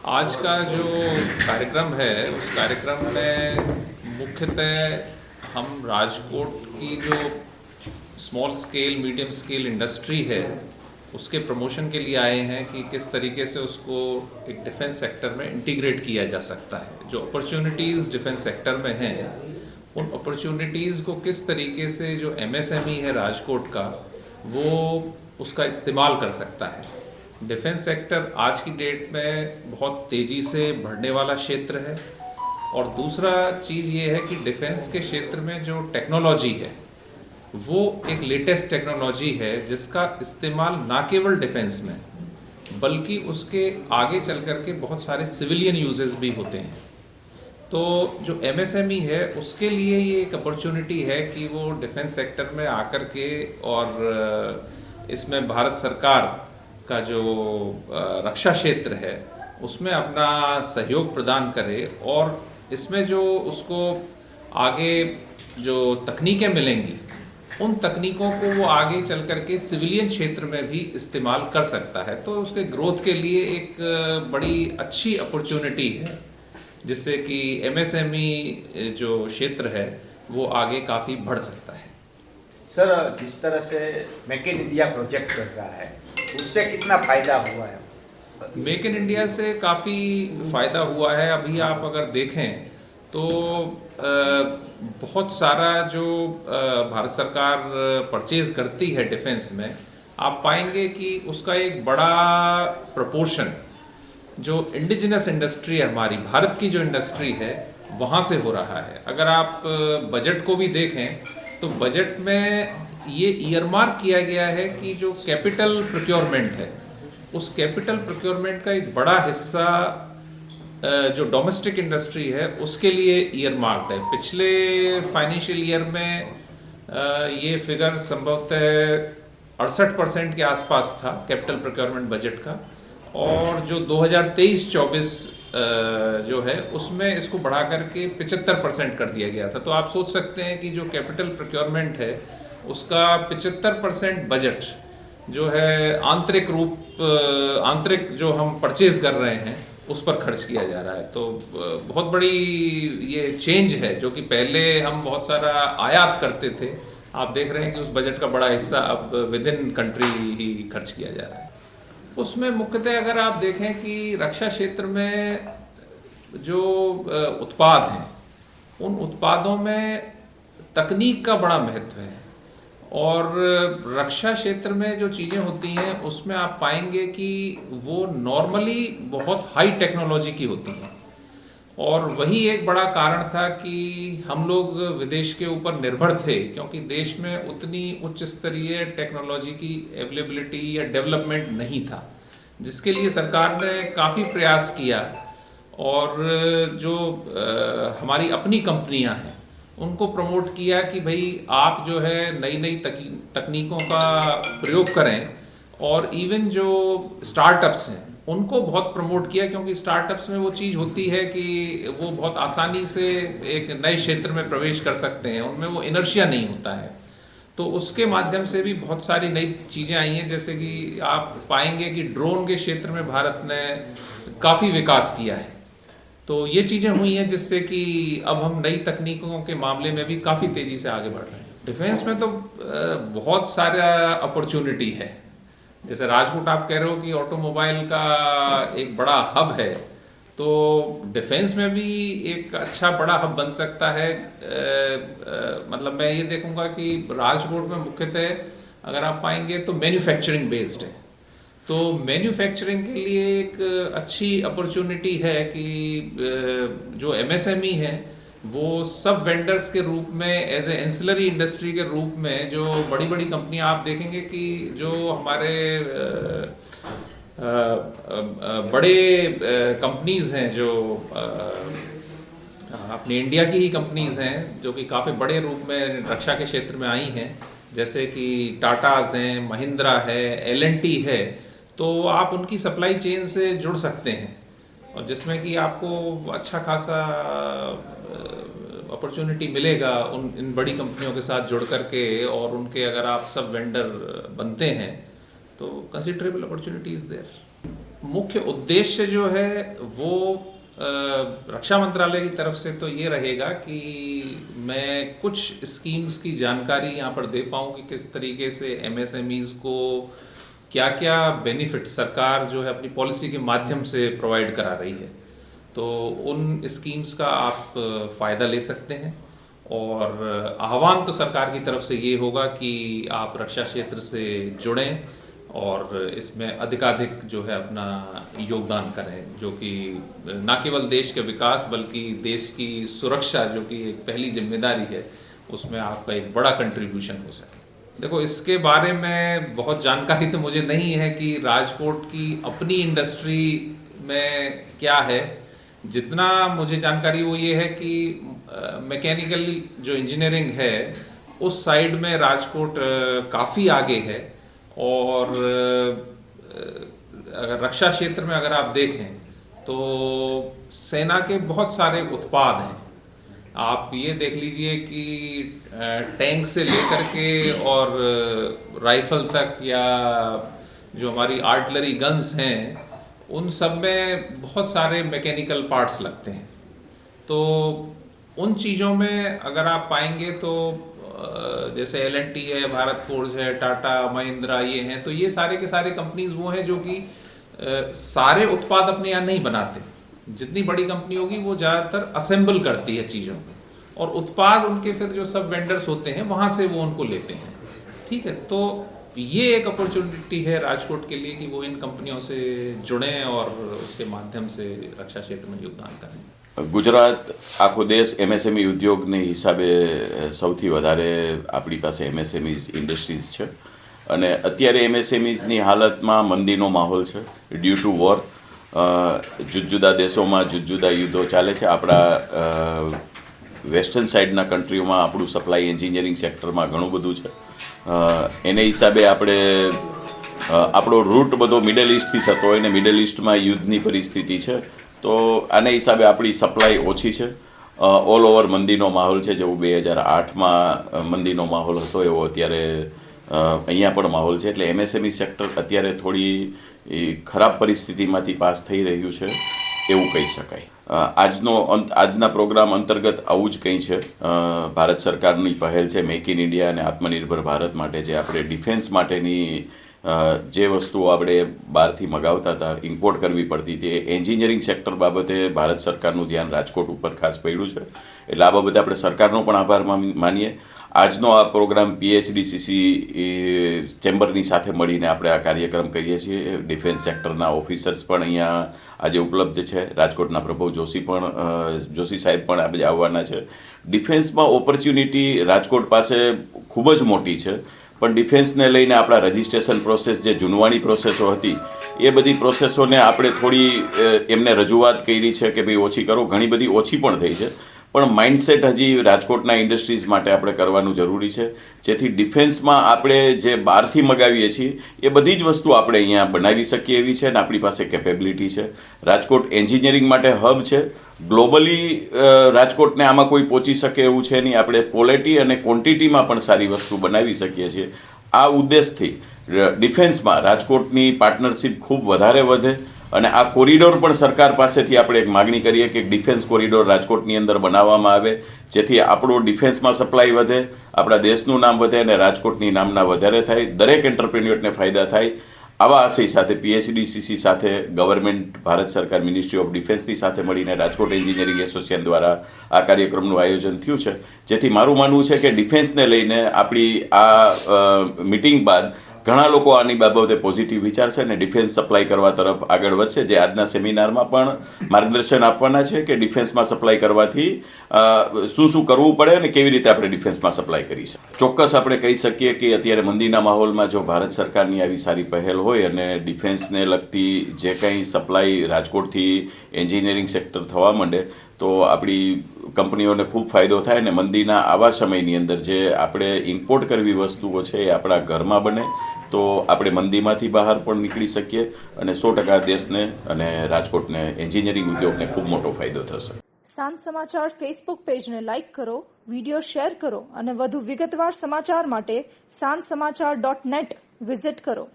आज का जो कार्यक्रम है उस कार्यक्रम में मुख्यतः हम राजकोट की जो small scale medium scale industry है उसके प्रमोशन के लिए आए हैं कि किस तरीके से उसको एक डिफेंस सेक्टर में इंटीग्रेट किया जा सकता है। जो अपॉर्चुनिटीज़ डिफेंस सेक्टर में हैं उन अपॉर्चुनिटीज़ को किस तरीके से जो एमएसएमई है राजकोट का वो उसका इस्तेमाल कर सकता है। डिफेंस सेक्टर आज की डेट में बहुत तेज़ी से बढ़ने वाला क्षेत्र है और दूसरा चीज़ ये है कि डिफेंस के क्षेत्र में जो टेक्नोलॉजी है वो एक लेटेस्ट टेक्नोलॉजी है जिसका इस्तेमाल ना केवल डिफेंस में बल्कि उसके आगे चल कर के बहुत सारे सिविलियन यूजेस भी होते हैं। तो जो एमएसएमई है उसके लिए ये एक अपॉर्चुनिटी है कि वो डिफेंस सेक्टर में आकर के और इसमें भारत सरकार का जो रक्षा क्षेत्र है उसमें अपना सहयोग प्रदान करे और इसमें जो उसको आगे जो तकनीकें मिलेंगी उन तकनीकों को वो आगे चल कर के सिविलियन क्षेत्र में भी इस्तेमाल कर सकता है। तो उसके ग्रोथ के लिए एक बड़ी अच्छी अपॉर्चुनिटी है जिससे कि एमएसएमई जो क्षेत्र है वो आगे काफ़ी बढ़ सकता है। सर, जिस तरह से मेक इन इंडिया प्रोजेक्ट चल रहा है उससे कितना फायदा हुआ है? मेक इन इंडिया से काफ़ी फ़ायदा हुआ है। अभी आप अगर देखें तो बहुत सारा जो भारत सरकार परचेज करती है डिफेंस में, आप पाएंगे कि उसका एक बड़ा प्रपोर्शन जो इंडिजिनस इंडस्ट्री है हमारी भारत की जो इंडस्ट्री है वहाँ से हो रहा है। अगर आप बजट को भी देखें तो बजट में ये ईयरमार्क किया गया है कि जो कैपिटल प्रोक्योरमेंट है उस कैपिटल प्रोक्योरमेंट का एक बड़ा हिस्सा जो डोमेस्टिक इंडस्ट्री है उसके लिए ईयरमार्क्ड है। पिछले फाइनेंशियल ईयर में ये फिगर संभवतः 68% के आसपास था कैपिटल प्रोक्योरमेंट बजट का और जो 2023-24 जो है उसमें इसको बढ़ा करके 75% कर दिया गया था। तो आप सोच सकते हैं कि जो कैपिटल प्रोक्योरमेंट है उसका 75% बजट जो है आंतरिक जो हम परचेज कर रहे हैं उस पर खर्च किया जा रहा है। तो बहुत बड़ी ये चेंज है जो कि पहले हम बहुत सारा आयात करते थे, आप देख रहे हैं कि उस बजट का बड़ा हिस्सा अब विद इन कंट्री ही खर्च किया जा रहा है। उसमें मुख्यतः अगर आप देखें कि रक्षा क्षेत्र में जो उत्पाद हैं उन उत्पादों में तकनीक का बड़ा महत्व है और रक्षा क्षेत्र में जो चीज़ें होती हैं उसमें आप पाएंगे कि वो नॉर्मली बहुत हाई टेक्नोलॉजी की होती हैं और वही एक बड़ा कारण था कि हम लोग विदेश के ऊपर निर्भर थे क्योंकि देश में उतनी उच्च स्तरीय टेक्नोलॉजी की अवेलेबिलिटी या डेवलपमेंट नहीं था, जिसके लिए सरकार ने काफ़ी प्रयास किया और जो हमारी अपनी कंपनियां हैं उनको प्रमोट किया कि भाई आप जो है नई नई तकनीकों का प्रयोग करें और इवन जो स्टार्टअप्स हैं उनको बहुत प्रमोट किया क्योंकि स्टार्टअप्स में वो चीज़ होती है कि वो बहुत आसानी से एक नए क्षेत्र में प्रवेश कर सकते हैं, उनमें वो इनर्शिया नहीं होता है। तो उसके माध्यम से भी बहुत सारी नई चीज़ें आई हैं, जैसे कि आप पाएंगे कि ड्रोन के क्षेत्र में भारत ने काफ़ी विकास किया है। तो ये चीज़ें हुई हैं जिससे कि अब हम नई तकनीकों के मामले में भी काफ़ी तेज़ी से आगे बढ़ रहे हैं। डिफेंस में तो बहुत सारा अपॉर्चुनिटी है। जैसे राजकोट आप कह रहे हो कि ऑटोमोबाइल का एक बड़ा हब है, तो डिफेंस में भी एक अच्छा बड़ा हब बन सकता है। मतलब मैं ये देखूंगा कि राजकोट में मुख्यतः अगर आप पाएंगे तो मैन्युफैक्चरिंग बेस्ड है, तो मैन्युफैक्चरिंग के लिए एक अच्छी अपॉर्चुनिटी है कि जो एमएसएमई है वो सब वेंडर्स के रूप में एज ए एंसिलरी इंडस्ट्री के रूप में जो बड़ी बड़ी कंपनियां आप देखेंगे कि जो हमारे बड़े कंपनीज हैं जो अपनी इंडिया की ही कंपनीज हैं जो कि काफ़ी बड़े रूप में रक्षा के क्षेत्र में आई हैं, जैसे कि टाटाज हैं, महिंद्रा है, एल&टी है, तो आप उनकी सप्लाई चेन से जुड़ सकते हैं और जिसमें कि आपको अच्छा खासा अपॉर्चुनिटी मिलेगा इन बड़ी कंपनियों के साथ जुड़ करके और उनके अगर आप सब वेंडर बनते हैं तो कंसिडरेबल अपॉर्चुनिटी इज देयर। मुख्य उद्देश्य जो है वो रक्षा मंत्रालय की तरफ से तो ये रहेगा कि मैं कुछ स्कीम्स की जानकारी यहाँ पर दे पाऊँ कि किस तरीके से एमएसएमईज को क्या क्या बेनिफिट सरकार जो है अपनी पॉलिसी के माध्यम से प्रोवाइड करा रही है। तो उन स्कीम्स का आप फ़ायदा ले सकते हैं और आह्वान तो सरकार की तरफ से ये होगा कि आप रक्षा क्षेत्र से जुड़ें और इसमें अधिकाधिक जो है अपना योगदान करें, जो कि न केवल देश के विकास बल्कि देश की सुरक्षा जो कि एक पहली जिम्मेदारी है उसमें आपका एक बड़ा कंट्रीब्यूशन हो सके। देखो, इसके बारे में बहुत जानकारी तो मुझे नहीं है कि राजकोट की अपनी इंडस्ट्री में क्या है। जितना मुझे जानकारी वो ये है कि मैकेनिकल जो इंजीनियरिंग है उस साइड में राजकोट काफ़ी आगे है और अगर रक्षा क्षेत्र में अगर आप देखें तो सेना के बहुत सारे उत्पाद हैं। आप ये देख लीजिए कि टैंक से लेकर के और राइफल तक या जो हमारी आर्टिलरी गन्स हैं उन सब में बहुत सारे मैकेनिकल पार्ट्स लगते हैं। तो उन चीज़ों में अगर आप पाएंगे तो जैसे L&T है, भारत फोर्ज है, टाटा, महिंद्रा, ये हैं, तो ये सारे के सारे कंपनीज वो हैं जो कि सारे उत्पाद अपने यहाँ नहीं बनाते। जितनी बड़ी कंपनी होगी वो ज़्यादातर असेंबल करती है चीज़ों को और उत्पाद उनके फिर जो सब वेंडर्स होते हैं वहाँ से वो उनको लेते हैं। ठीक है, तो ये एक अपॉर्चुनिटी है राजकोट के लिए कि वो इन कंपनियों से जुड़ें और उसके माध्यम से रक्षा क्षेत्र में योगदान करें। गुजरात आखो देश एमएसएमई उद्योगने हिसाबे સૌથી વધારે આપણી પાસે એમએસએમઈઝ ઇન્ડસ્ટ્રીઝ છે અને અત્યારે એમએસએમઈઝની હાલતમાં મંદીનો માહોલ છે ડ્યુ ટુ વોર। જુદા દેશોમાં જુદા યુદ્ધો ચાલે છે। આપણા વેસ્ટર્ન સાઇડના કન્ટ્રીઓમાં આપણું સપ્લાય એન્જિનિયરિંગ સેક્ટરમાં ઘણું બધું છે। એને હિસાબે આપણે આપણો રૂટ બધો મિડલ ઇસ્ટથી થતો હોય ને મિડલ ઇસ્ટમાં યુદ્ધની પરિસ્થિતિ છે તો આના હિસાબે આપણી સપ્લાય ઓછી છે। ઓલ ઓવર મંદીનો માહોલ છે। જેવું 2008માં મંદીનો માહોલ હતો એવો અત્યારે અહીંયા પણ માહોલ છે। એટલે એમએસએમઈ સેક્ટર અત્યારે થોડી ખરાબ પરિસ્થિતિમાંથી પાસ થઈ રહ્યું છે એવું કહી શકાય। આજના પ્રોગ્રામ અંતર્ગત આવું જ કંઈ છે। ભારત સરકારની પહેલ છે મેક ઇન ઇન્ડિયા અને આત્મનિર્ભર ભારત માટે, જે આપણે ડિફેન્સ માટેની જે વસ્તુઓ આપણે બહારથી મગાવતા હતા, ઇમ્પોર્ટ કરવી પડતી હતી, એન્જિનિયરિંગ સેક્ટર બાબતે ભારત સરકારનું ધ્યાન રાજકોટ ઉપર ખાસ પડ્યું છે। એટલે આ બાબતે આપણે સરકારનો પણ આભાર માનીએ। આજનો આ પ્રોગ્રામ PHDCC ચેમ્બરની સાથે મળીને આપણે આ કાર્યક્રમ કરીએ છીએ। ડિફેન્સ સેક્ટરના ઓફિસર્સ પણ અહીંયા આજે ઉપલબ્ધ છે। રાજકોટના પ્રભવ જોશી સાહેબ પણ આજે આવવાના છે। ડિફેન્સમાં ઓપોર્ચ્યુનિટી રાજકોટ પાસે ખૂબ જ મોટી છે, પણ ડિફેન્સને લઈને આપણા રજિસ્ટ્રેશન પ્રોસેસ જે જૂનવાણી પ્રોસેસો હતી એ બધી પ્રોસેસોને આપણે થોડી એમને રજૂઆત કરી છે કે ભાઈ ઓછી કરો। ઘણી બધી ઓછી પણ થઈ છે, પણ માઇન્ડસેટ હજી રાજકોટના ઇન્ડસ્ટ્રીઝ માટે આપણે કરવાનું જરૂરી છે, જેથી ડિફેન્સમાં આપણે જે બહારથી મગાવીએ છીએ એ બધી જ વસ્તુ આપણે અહીંયા બનાવી શકીએ એવી છે અને આપણી પાસે કેપેબિલિટી છે। રાજકોટ એન્જિનિયરિંગ માટે હબ છે। ગ્લોબલી રાજકોટને આમાં કોઈ પહોંચી શકે એવું છે નહીં। આપણે ક્વોલિટી અને ક્વોન્ટિટીમાં પણ સારી વસ્તુ બનાવી શકીએ છીએ। આ ઉદ્દેશથી ડિફેન્સમાં રાજકોટની પાર્ટનરશિપ ખૂબ વધારે વધે અને આ કોરિડોર પણ સરકાર પાસેથી આપણે એક માગણી કરીએ કે ડિફેન્સ કોરિડોર રાજકોટની અંદર બનાવવામાં આવે, જેથી આપણો ડિફેન્સમાં સપ્લાય વધે, આપણા દેશનું નામ વધે અને રાજકોટની નામના વધારે થાય, દરેક એન્ટરપ્રેન્યોરને ફાયદા થાય। આવા આશય સાથે PHDCC સાથે ગવર્મેન્ટ, ભારત સરકાર, મિનિસ્ટ્રી ઓફ ડિફેન્સની સાથે મળીને રાજકોટ એન્જિનિયરિંગ એસોસિએશન દ્વારા આ કાર્યક્રમનું આયોજન થયું છે, જેથી મારું માનવું છે કે ડિફેન્સને લઈને આપણી આ મિટિંગ બાદ ઘણા લોકો આની બાબતે પોઝિટિવ વિચારશે અને ડિફેન્સ સપ્લાય કરવા તરફ આગળ વધશે। જે આજના સેમિનારમાં પણ માર્ગદર્શન આપવાના છે કે ડિફેન્સમાં સપ્લાય કરવાથી શું કરવું પડે અને કેવી રીતે આપણે ડિફેન્સમાં સપ્લાય કરી શકીએ। ચોક્કસ આપણે કહી શકીએ કે અત્યારે મંદીના માહોલમાં જો ભારત સરકારની આવી સારી પહેલ હોય અને ડિફેન્સને લગતી જે કંઈ સપ્લાય રાજકોટથી એન્જિનિયરિંગ સેક્ટર થવા માંડે તો આપણી કંપનીઓને ખૂબ ફાયદો થાય અને મંદીના આવા સમયની અંદર જે આપણે ઇમ્પોર્ટ કરવી વસ્તુઓ છે એ આપણા ઘરમાં બને તો આપણે મંદીમાંથી બહાર પણ નીકળી શકીએ અને 100% દેશને અને રાજકોટને એન્જિનિયરિંગ ઉદ્યોગને ખૂબ મોટો ફાયદો થશે। સાંજ સમાચાર ફેસબુક પેજને લાઇક કરો, વિડીયો શેર કરો અને વધુ વિગતવાર સમાચાર માટે sanssamachar.net વિઝિટ કરો।